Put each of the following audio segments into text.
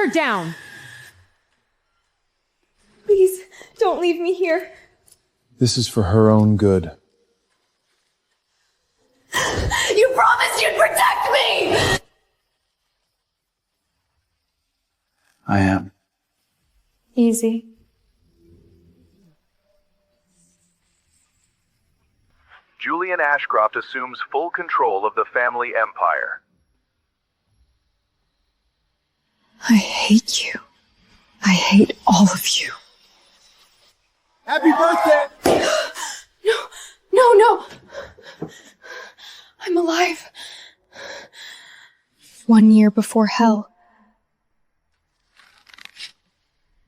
her down! Please, don't leave me here. This is for her own good. You promised you'd protect me! I am. Easy. Julian Ashcroft assumes full control of the family empire. I hate you. I hate all of you. Happy birthday! No! I'm alive. 1 year before hell.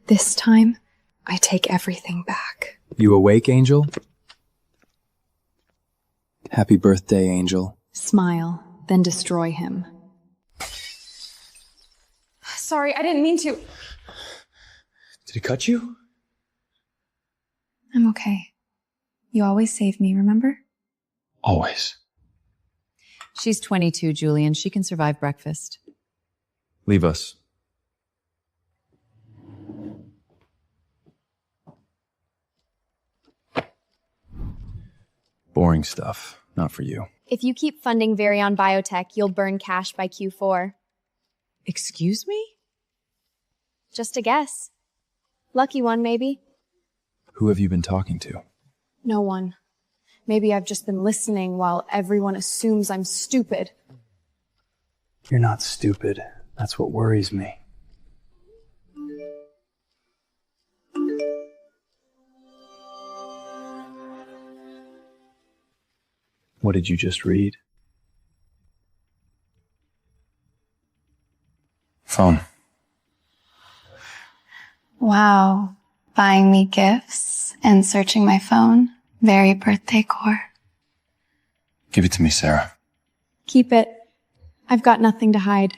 This time, I take everything back. You awake, Angel? Happy birthday, Angel. Smile, then destroy him. Sorry, I didn't mean to. Did it cut you? I'm okay. You always save me, remember? Always. She's 22, Julian. She can survive breakfast. Leave us. Boring stuff. Not for you. If you keep funding Varion Biotech, you'll burn cash by Q4. Excuse me? Just a guess. Lucky one, maybe. Who have you been talking to? No one. Maybe I've just been listening while everyone assumes I'm stupid. You're not stupid. That's what worries me. What did you just read? Phone. Wow. Buying me gifts and searching my phone. Very birthday core. Give it to me, Sarah. Keep it. I've got nothing to hide.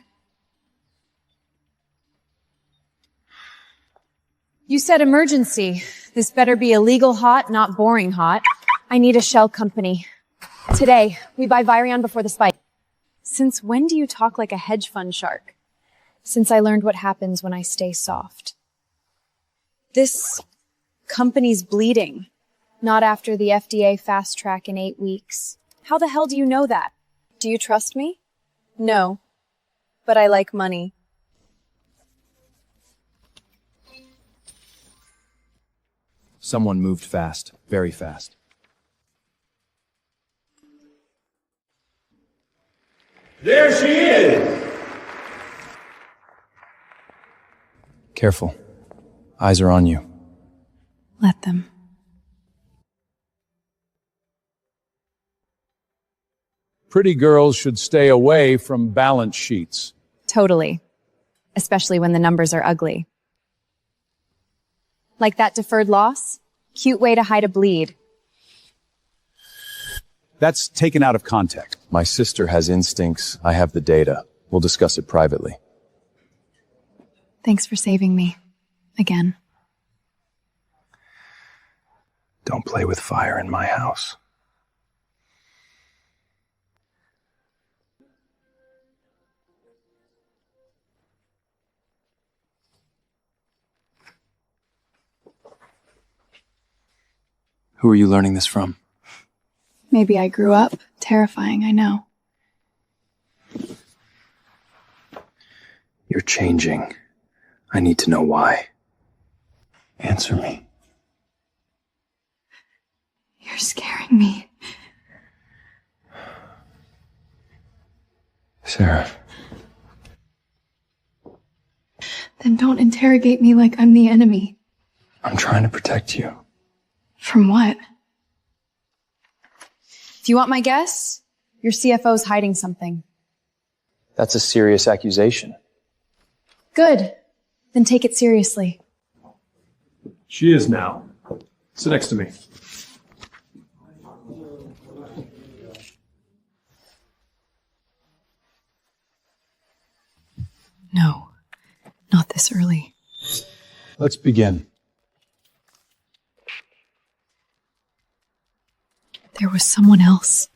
You said emergency. This better be illegal hot, not boring hot. I need a shell company. Today, we buy Virion before the spike. Since when do you talk like a hedge fund shark? Since I learned what happens when I stay soft. This company's bleeding. Not after the FDA fast track in 8 weeks. How the hell do you know that? Do you trust me? No. But I like money. Someone moved fast. Very fast. There she is! Careful. Eyes are on you. Let them. Pretty girls should stay away from balance sheets. Totally. Especially when the numbers are ugly. Like that deferred loss? Cute way to hide a bleed. That's taken out of context. My sister has instincts. I have the data. We'll discuss it privately. Thanks for saving me. Again. Don't play with fire in my house. Who are you learning this from? Maybe I grew up. Terrifying, I know. You're changing. I need to know why. Answer me. You're scaring me. Sarah. Then don't interrogate me like I'm the enemy. I'm trying to protect you. From what? If you want my guess, your CFO's hiding something. That's a serious accusation. Good. Then take it seriously. She is now. Sit next to me. No. Not this early. Let's begin. There was someone else.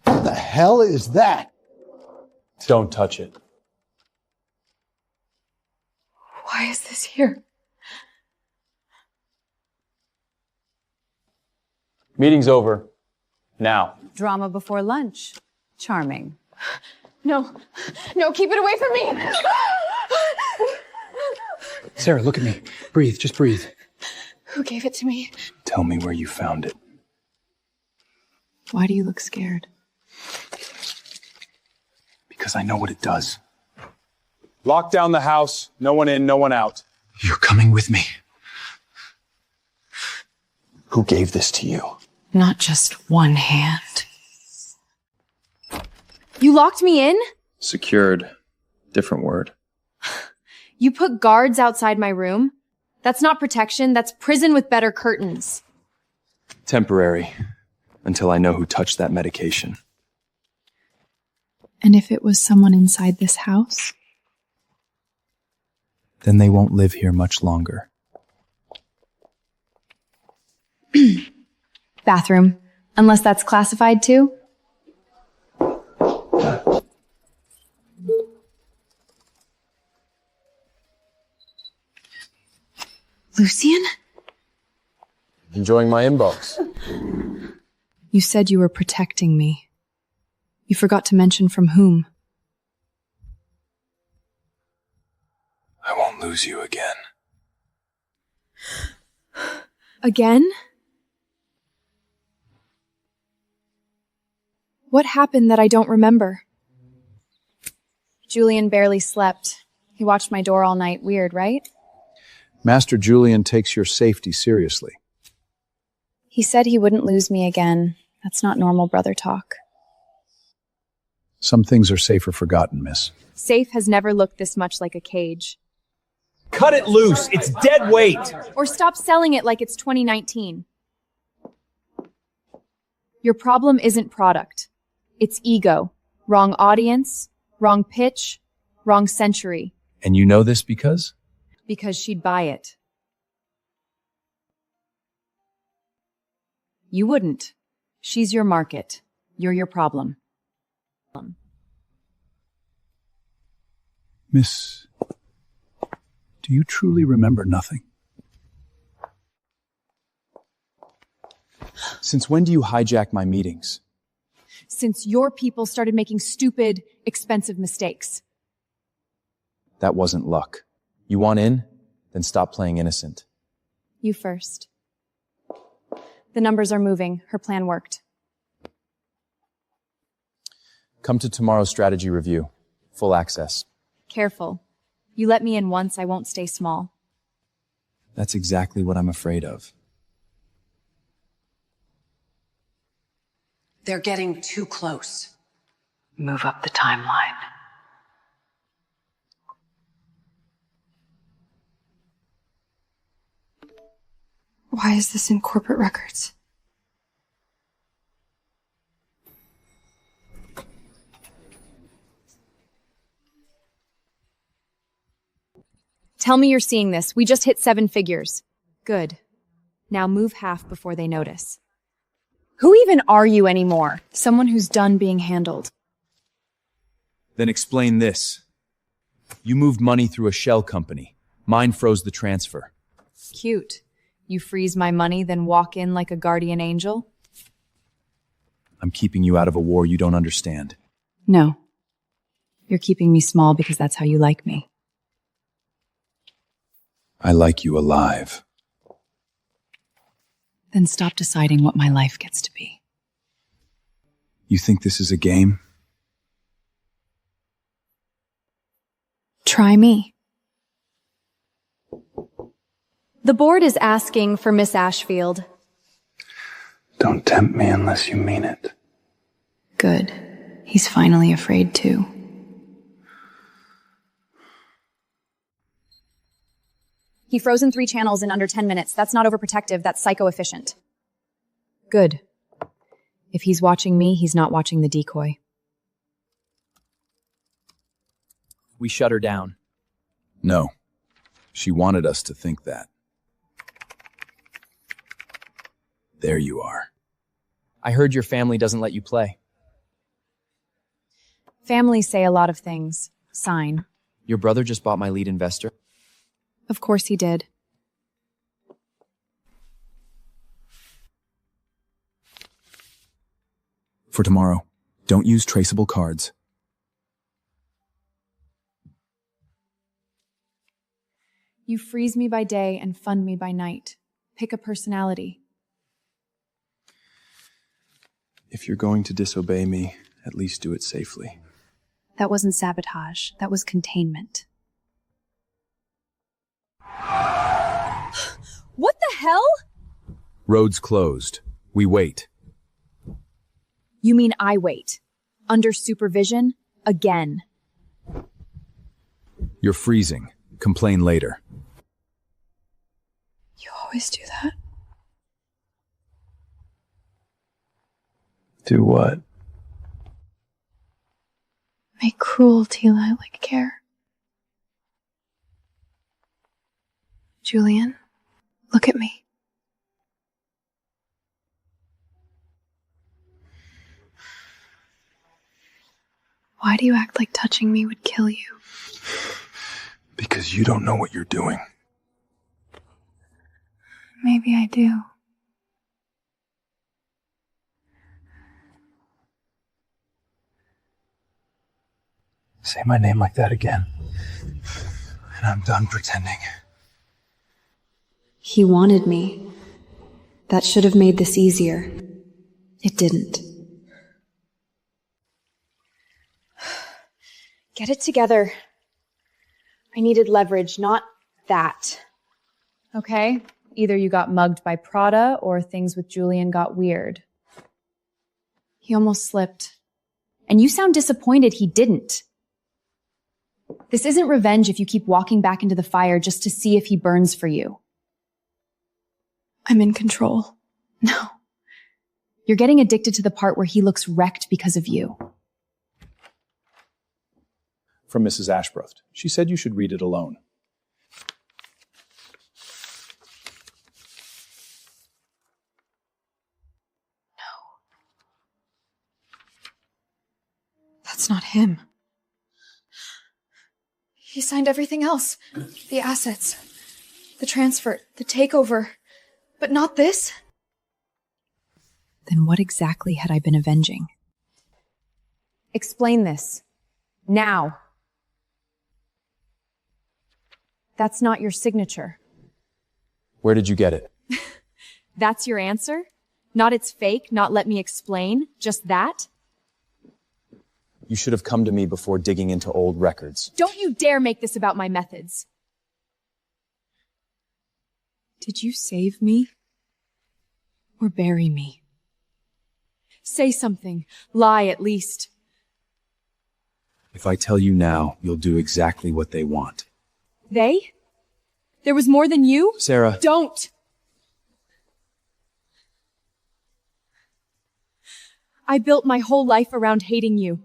What the hell is that? Don't touch it. Why is this here? Meeting's over. Now. Drama before lunch. Charming. No, keep it away from me! Sarah, look at me. Breathe, just breathe. Who gave it to me? Tell me where you found it. Why do you look scared? Because I know what it does. Lock down the house. No one in, no one out. You're coming with me. Who gave this to you? Not just one hand. You locked me in? Secured. Different word. You put guards outside my room? That's not protection, that's prison with better curtains. Temporary. Until I know who touched that medication. And if it was someone inside this house? Then they won't live here much longer. Bathroom. Unless that's classified too? Lucian? Enjoying my inbox. You said you were protecting me. You forgot to mention from whom. I won't lose you again. Again? What happened that I don't remember? Julian barely slept. He watched my door all night. Weird, right? Master Julian takes your safety seriously. He said he wouldn't lose me again. That's not normal brother talk. Some things are safer forgotten, miss. Safe has never looked this much like a cage. Cut it loose! It's dead weight! Or stop selling it like it's 2019. Your problem isn't product. It's ego. Wrong audience, wrong pitch, wrong century. And you know this because? Because she'd buy it. You wouldn't. She's your market. You're your problem. Miss, do you truly remember nothing? Since when do you hijack my meetings? Since your people started making stupid, expensive mistakes. That wasn't luck. You want in? Then stop playing innocent. You first. The numbers are moving. Her plan worked. Come to tomorrow's strategy review. Full access. Careful. You let me in once, I won't stay small. That's exactly what I'm afraid of. They're getting too close. Move up the timeline. Why is this in corporate records? Tell me you're seeing this. We just hit 7 figures. Good. Now move half before they notice. Who even are you anymore? Someone who's done being handled. Then explain this. You moved money through a shell company. Mine froze the transfer. Cute. You freeze my money, then walk in like a guardian angel? I'm keeping you out of a war you don't understand. No. You're keeping me small because that's how you like me. I like you alive. Then stop deciding what my life gets to be. You think this is a game? Try me. The board is asking for Miss Ashfield. Don't tempt me unless you mean it. Good. He's finally afraid too. He froze in 3 channels in under 10 minutes. That's not overprotective, that's psycho-efficient. Good. If he's watching me, he's not watching the decoy. We shut her down. No. She wanted us to think that. There you are. I heard your family doesn't let you play. Families say a lot of things. Sign. Your brother just bought my lead investor. Of course he did. For tomorrow, don't use traceable cards. You freeze me by day and fund me by night. Pick a personality. If you're going to disobey me, at least do it safely. That wasn't sabotage. That was containment. What the hell? Roads closed. We wait. You mean I wait? Under supervision? Again. You're freezing. Complain later. You always do that? Do what? Make cruelty lie like care. Julian, look at me. Why do you act like touching me would kill you? Because you don't know what you're doing. Maybe I do. Say my name like that again, and I'm done pretending. He wanted me. That should have made this easier. It didn't. Get it together. I needed leverage, not that. Okay? Either you got mugged by Prada or things with Julian got weird. He almost slipped. And you sound disappointed he didn't. This isn't revenge if you keep walking back into the fire just to see if he burns for you. I'm in control. No. You're getting addicted to the part where he looks wrecked because of you. From Mrs. Ashbroth. She said you should read it alone. That's not him. He signed everything else. The assets, the transfer, the takeover. But not this? Then what exactly had I been avenging? Explain this. Now. That's not your signature. Where did you get it? That's your answer? Not it's fake, not let me explain, just that? You should have come to me before digging into old records. Don't you dare make this about my methods. Did you save me? Or bury me? Say something. Lie, at least. If I tell you now, you'll do exactly what they want. They? There was more than you? Sarah. Don't! I built my whole life around hating you.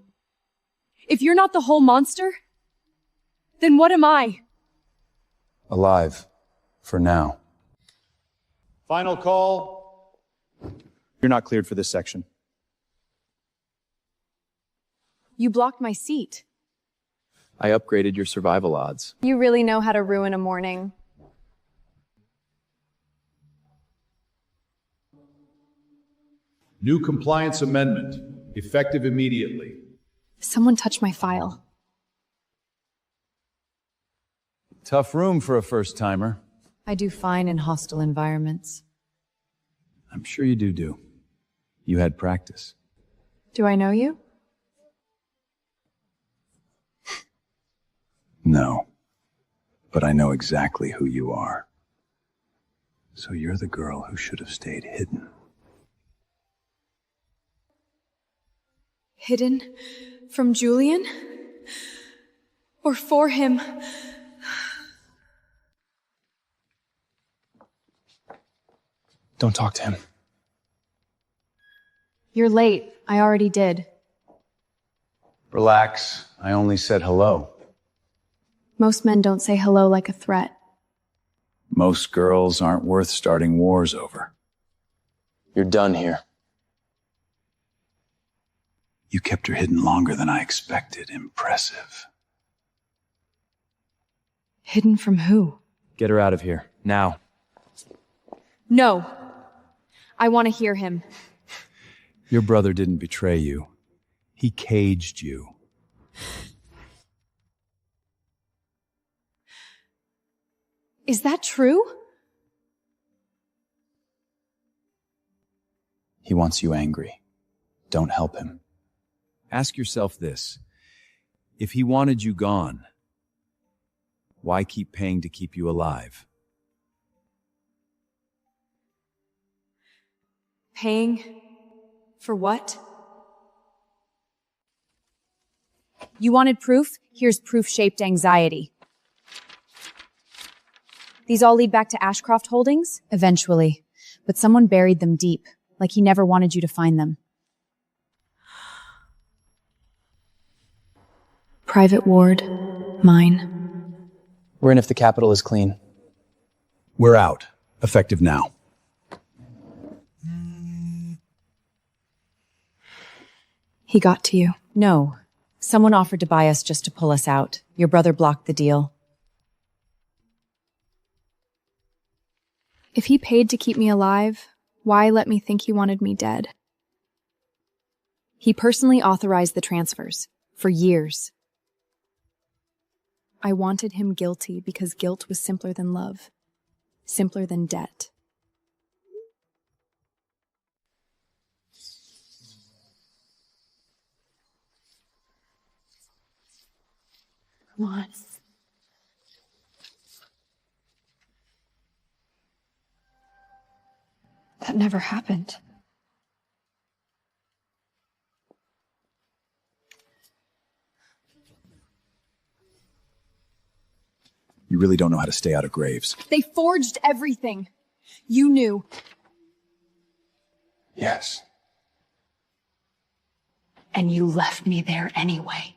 If you're not the whole monster, then what am I? Alive. For now. Final call. You're not cleared for this section. You blocked my seat. I upgraded your survival odds. You really know how to ruin a morning. New compliance amendment. Effective immediately. Someone touched my file. Tough room for a first-timer. I do fine in hostile environments. I'm sure you do. You had practice. Do I know you? No. But I know exactly who you are. So you're the girl who should have stayed hidden. Hidden from Julian? Or for him? Don't talk to him. You're late. I already did. Relax. I only said hello. Most men don't say hello like a threat. Most girls aren't worth starting wars over. You're done here. You kept her hidden longer than I expected. Impressive. Hidden from who? Get her out of here, now. No. I want to hear him. Your brother didn't betray you. He caged you. Is that true? He wants you angry. Don't help him. Ask yourself this. If he wanted you gone, why keep paying to keep you alive? Paying? For what? You wanted proof? Here's proof-shaped anxiety. These all lead back to Ashcroft Holdings? Eventually. But someone buried them deep, like he never wanted you to find them. Private ward. Mine. We're in if the capital is clean. We're out. Effective now. He got to you. No. Someone offered to buy us just to pull us out. Your brother blocked the deal. If he paid to keep me alive, why let me think he wanted me dead? He personally authorized the transfers. For years. I wanted him guilty because guilt was simpler than love. Simpler than debt. Come on. That never happened. You really don't know how to stay out of graves. They forged everything. You knew. Yes. And you left me there anyway.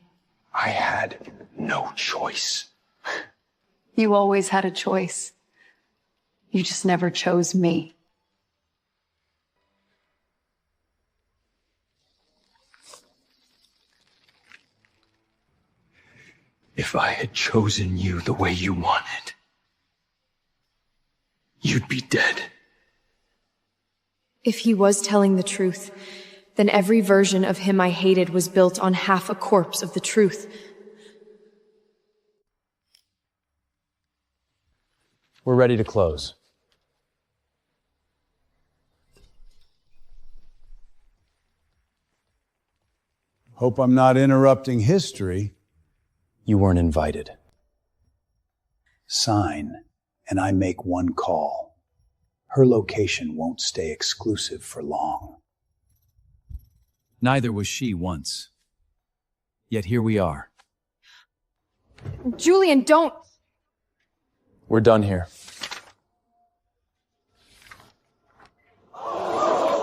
I had no choice. You always had a choice. You just never chose me. If I had chosen you the way you wanted, you'd be dead. If he was telling the truth, then every version of him I hated was built on half a corpse of the truth. We're ready to close. Hope I'm not interrupting history. You weren't invited. Sign, and I make one call. Her location won't stay exclusive for long. Neither was she once. Yet here we are. Julian, don't! We're done here.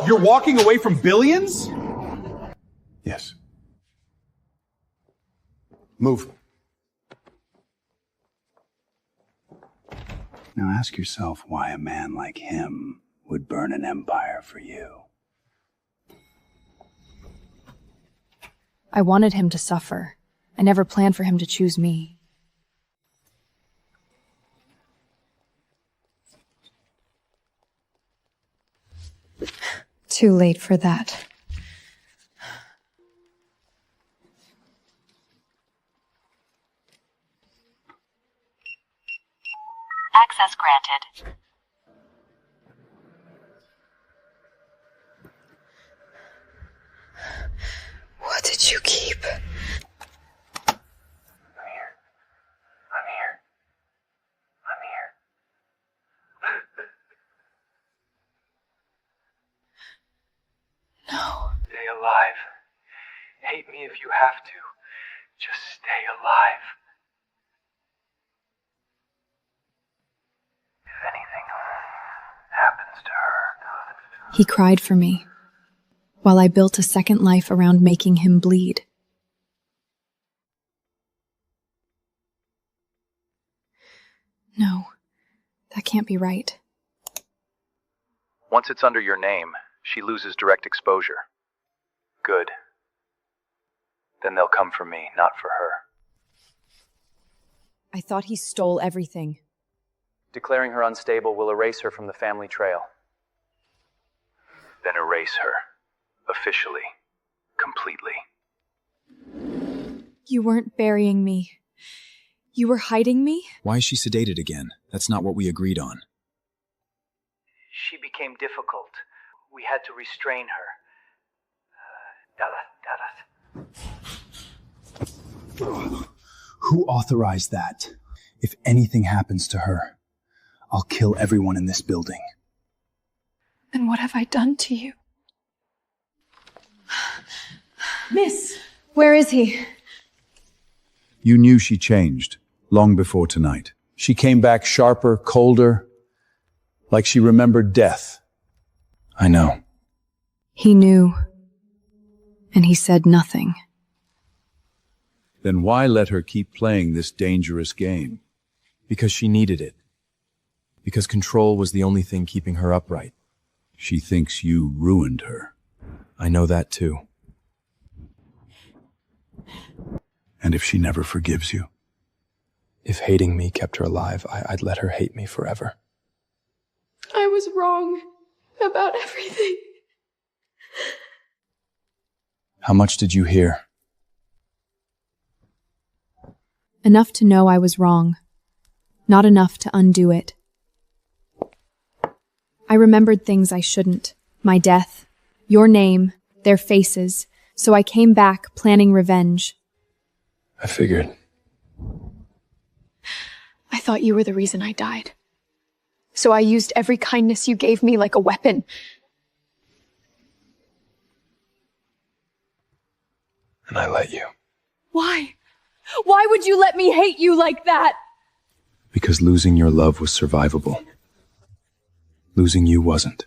You're walking away from billions? Yes. Move. Now ask yourself why a man like him would burn an empire for you. I wanted him to suffer. I never planned for him to choose me. Too late for that. Access granted. What did you keep? I'm here. No. Stay alive. Hate me if you have to. Just stay alive. If anything happens to her. He cried for me, while I built a second life around making him bleed. No, that can't be right. Once it's under your name, she loses direct exposure. Good. Then they'll come for me, not for her. I thought he stole everything. Declaring her unstable will erase her from the family trail. Then erase her. Officially. Completely. You weren't burying me. You were hiding me? Why is she sedated again? That's not what we agreed on. She became difficult. We had to restrain her. Who authorized that? If anything happens to her, I'll kill everyone in this building. Then what have I done to you? Miss, where is he? You knew she changed, long before tonight. She came back sharper, colder, like she remembered death. I know. He knew. And he said nothing. Then why let her keep playing this dangerous game? Because she needed it. Because control was the only thing keeping her upright. She thinks you ruined her. I know that too. And if she never forgives you? If hating me kept her alive, I'd let her hate me forever. I was wrong about everything. How much did you hear? Enough to know I was wrong. Not enough to undo it. I remembered things I shouldn't. My death, your name, their faces. So I came back, planning revenge. I figured. I thought you were the reason I died. So I used every kindness you gave me like a weapon. And I let you. Why? Why would you let me hate you like that? Because losing your love was survivable. Losing you wasn't.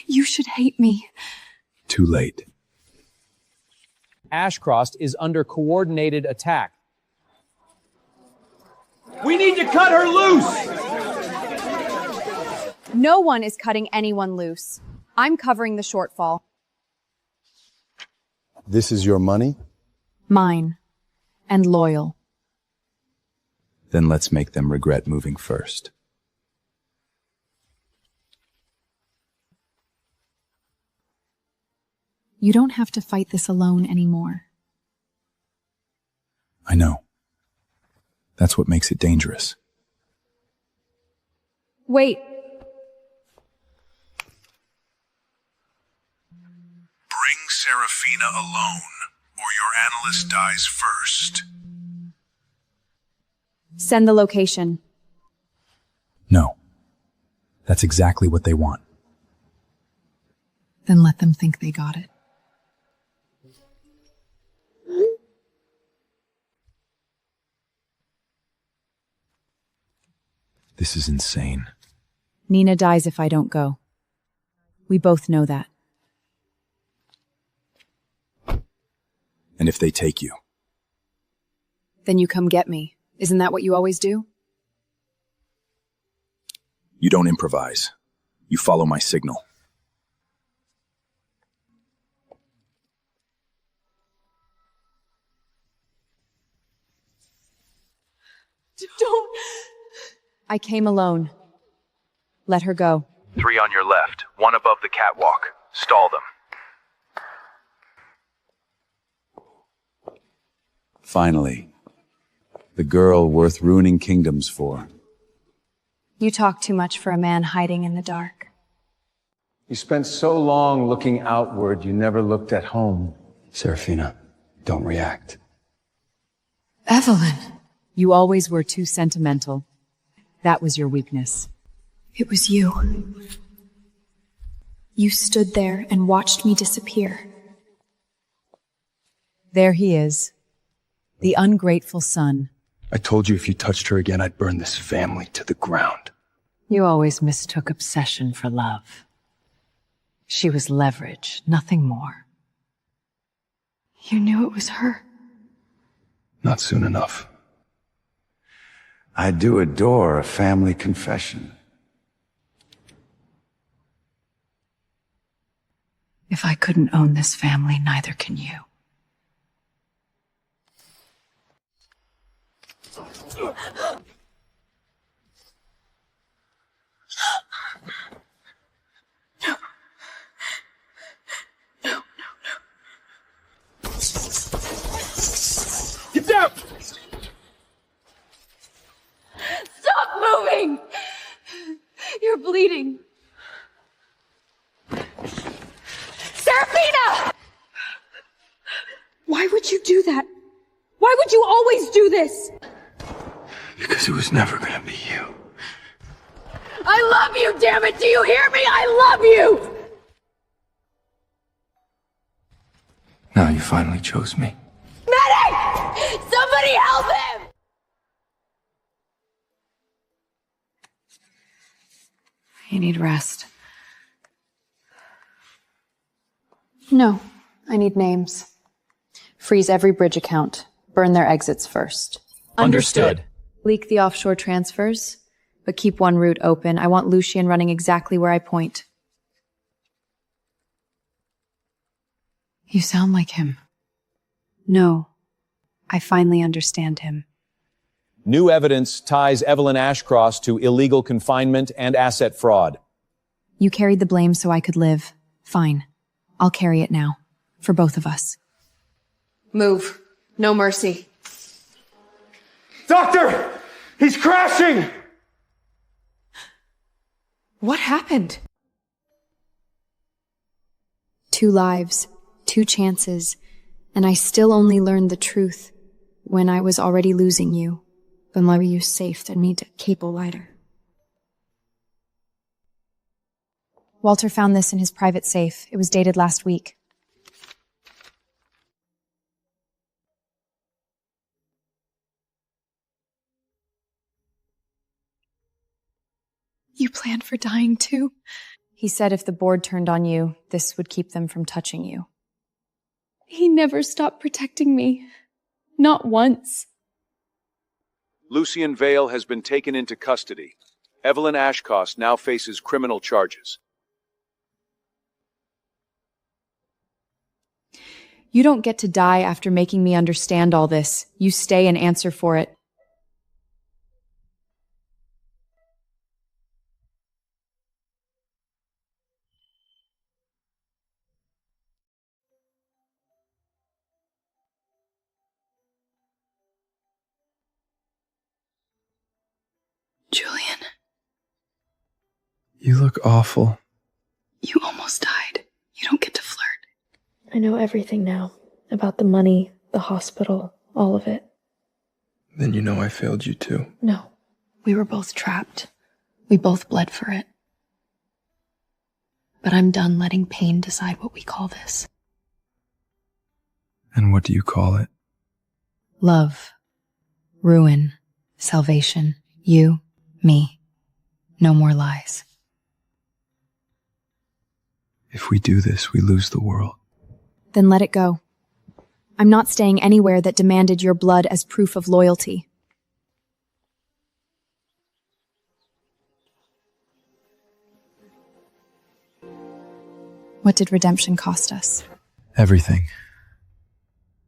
You should hate me. Too late. Ashcroft is under coordinated attack. We need to cut her loose! No one is cutting anyone loose. I'm covering the shortfall. This is your money? Mine. And loyal. Then let's make them regret moving first. You don't have to fight this alone anymore. I know. That's what makes it dangerous. Wait. Bring Seraphina alone, or your analyst dies first. Send the location. No. That's exactly what they want. Then let them think they got it. This is insane. Nina dies if I don't go. We both know that. And if they take you? Then you come get me. Isn't that what you always do? You don't improvise. You follow my signal. Don't! I came alone. Let her go. 3 on your left, 1 above the catwalk. Stall them. Finally. The girl worth ruining kingdoms for. You talk too much for a man hiding in the dark. You spent so long looking outward, you never looked at home. Seraphina, don't react. Evelyn. You always were too sentimental. That was your weakness. It was you. You stood there and watched me disappear. There he is. The ungrateful son. I told you if you touched her again, I'd burn this family to the ground. You always mistook obsession for love. She was leverage, nothing more. You knew it was her. Not soon enough. I do adore a family confession. If I couldn't own this family, neither can you. bleeding. Seraphina! Why would you do that? Why would you always do this? Because it was never gonna be you. I love you, damn it! Do you hear me? I love you! Now you finally chose me. Medic! Somebody help him! You need rest. No, I need names. Freeze every bridge account. Burn their exits first. Understood. Leak the offshore transfers, but keep one route open. I want Lucian running exactly where I point. You sound like him. No, I finally understand him. New evidence ties Evelyn Ashcross to illegal confinement and asset fraud. You carried the blame so I could live. Fine. I'll carry it now. For both of us. Move. No mercy. Doctor! He's crashing! What happened? 2 lives, 2 chances, and I still only learned the truth when I was already losing you. Then let you safe than me to cable lighter. Walter found this in his private safe. It was dated last week. You planned for dying too? He said if the board turned on you, this would keep them from touching you. He never stopped protecting me. Not once. Lucian Vale has been taken into custody. Evelyn Ashcross now faces criminal charges. You don't get to die after making me understand all this. You stay and answer for it. Julian. You look awful. You almost died. You don't get to flirt. I know everything now. About the money, the hospital, all of it. Then you know I failed you too. No. We were both trapped. We both bled for it. But I'm done letting pain decide what we call this. And what do you call it? Love. Ruin. Salvation. You. Me. No more lies. If we do this, we lose the world. Then let it go. I'm not staying anywhere that demanded your blood as proof of loyalty. What did redemption cost us? Everything.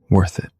Worth it.